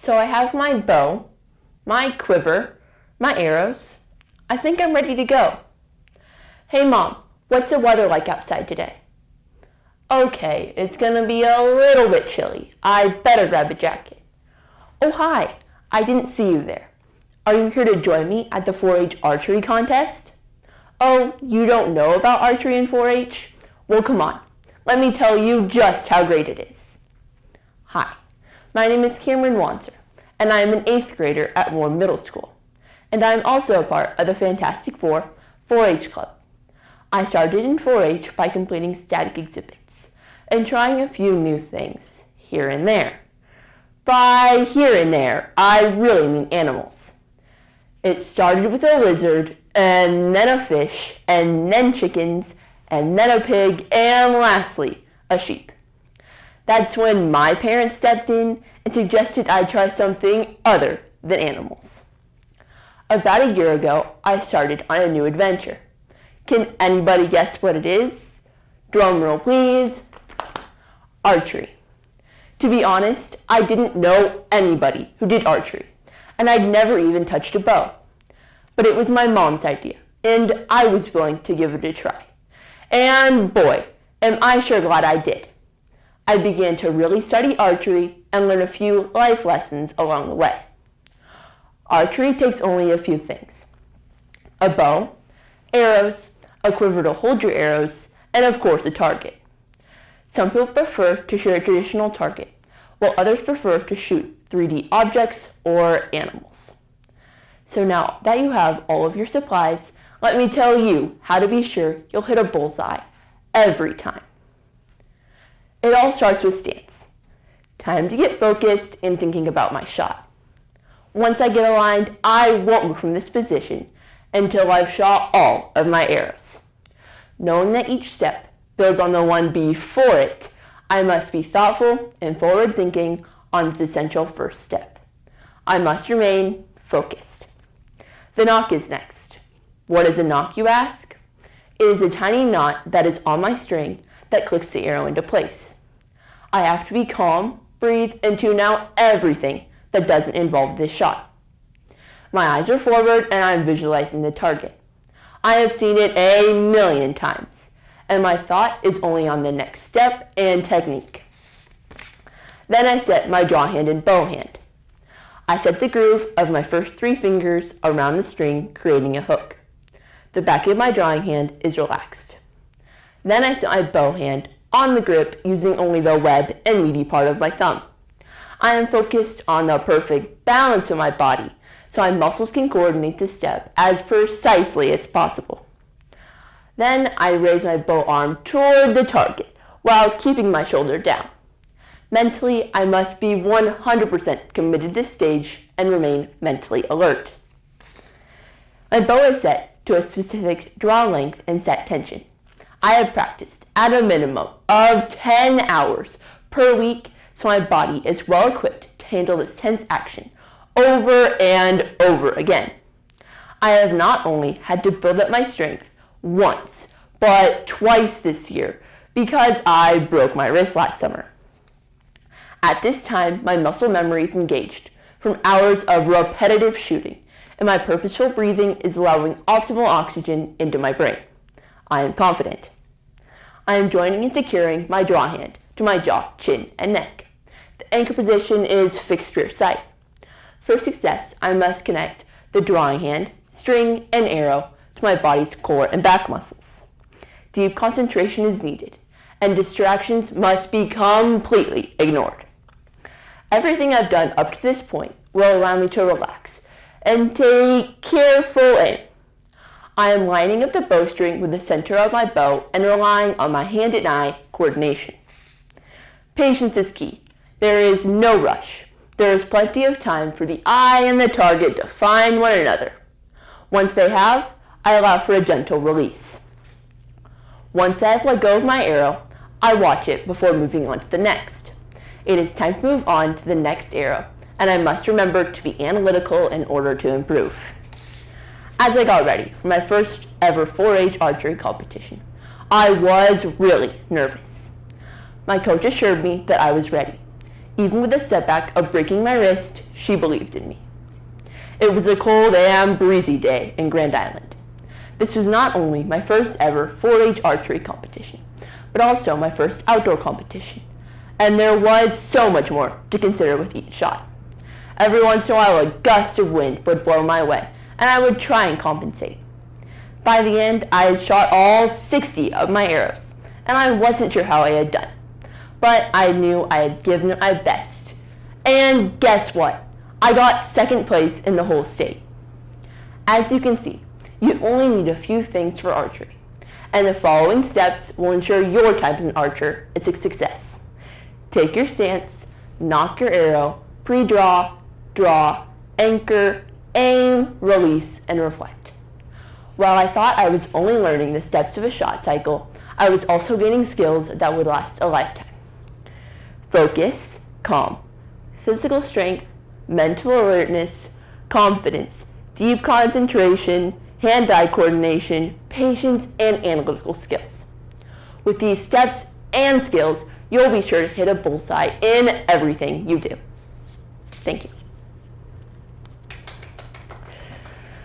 So I have my bow, my quiver, my arrows. I think I'm ready to go. Hey Mom, what's the weather like outside today? Okay, it's gonna be a little bit chilly. I better grab a jacket. Oh hi, I didn't see you there. Are you here to join me at the 4-H archery contest? Oh, you don't know about archery in 4-H? Well, come on. Let me tell you just how great it is. Hi, my name is Cameron Wanser, and I am an 8th grader at Moore Middle School. And I am also a part of the Fantastic Four 4-H Club. I started in 4-H by completing static exhibits and trying a few new things here and there. By here and there, I really mean animals. It started with a lizard, and then a fish, and then chickens, and then a pig, and lastly, a sheep. That's when my parents stepped in and suggested I try something other than animals. About a year ago, I started on a new adventure. Can anybody guess what it is? Drum roll, please. Archery. To be honest, I didn't know anybody who did archery, and I'd never even touched a bow. But it was my mom's idea, and I was willing to give it a try. And boy, am I sure glad I did. I began to really study archery and learn a few life lessons along the way. Archery takes only a few things: a bow, arrows, a quiver to hold your arrows, and of course a target. Some people prefer to shoot a traditional target, while others prefer to shoot 3D objects or animals. So now that you have all of your supplies, let me tell you how to be sure you'll hit a bullseye every time. It all starts with stance. Time to get focused in thinking about my shot. Once I get aligned, I won't move from this position until I've shot all of my arrows. Knowing that each step builds on the one before it, I must be thoughtful and forward-thinking on its essential first step. I must remain focused. The knock is next. What is a knock, you ask? It is a tiny knot that is on my string that clicks the arrow into place. I have to be calm, breathe, and tune out everything that doesn't involve this shot. My eyes are forward and I'm visualizing the target. I have seen it a million times, and my thought is only on the next step and technique. Then I set my draw hand and bow hand. I set the groove of my first 3 fingers around the string, creating a hook. The back of my drawing hand is relaxed. Then I set my bow hand on the grip using only the web and meaty part of my thumb. I am focused on the perfect balance of my body so my muscles can coordinate the step as precisely as possible. Then I raise my bow arm toward the target while keeping my shoulder down. Mentally, I must be 100% committed to this stage and remain mentally alert. My bow is set to a specific draw length and set tension. I have practiced at a minimum of 10 hours per week, so my body is well equipped to handle this tense action over and over again. I have not only had to build up my strength once, but twice this year because I broke my wrist last summer. At this time, my muscle memory is engaged from hours of repetitive shooting, and my purposeful breathing is allowing optimal oxygen into my brain. I am confident. I am joining and securing my draw hand to my jaw, chin, and neck. The anchor position is fixed rear sight. For success, I must connect the drawing hand, string, and arrow to my body's core and back muscles. Deep concentration is needed, and distractions must be completely ignored. Everything I've done up to this point will allow me to relax and take careful aim. I am lining up the bowstring with the center of my bow and relying on my hand and eye coordination. Patience is key. There is no rush. There is plenty of time for the eye and the target to find one another. Once they have, I allow for a gentle release. Once I have let go of my arrow, I watch it before moving on to the next. It is time to move on to the next arrow, and I must remember to be analytical in order to improve. As I got ready for my first ever 4-H archery competition, I was really nervous. My coach assured me that I was ready. Even with the setback of breaking my wrist, she believed in me. It was a cold and breezy day in Grand Island. This was not only my first ever 4-H archery competition, but also my first outdoor competition. And there was so much more to consider with each shot. Every once in a while, a gust of wind would blow my way, and I would try and compensate. By the end, I had shot all 60 of my arrows, and I wasn't sure how I had done. But I knew I had given it my best. And guess what? I got second place in the whole state. As you can see, you only need a few things for archery, and the following steps will ensure your time as an archer is a success. Take your stance, nock your arrow, pre-draw, draw, anchor, aim, release, and reflect. While I thought I was only learning the steps of a shot cycle, I was also gaining skills that would last a lifetime. Focus, calm, physical strength, mental alertness, confidence, deep concentration, hand-eye coordination, patience, and analytical skills. With these steps and skills, you'll be sure to hit a bullseye in everything you do. Thank you.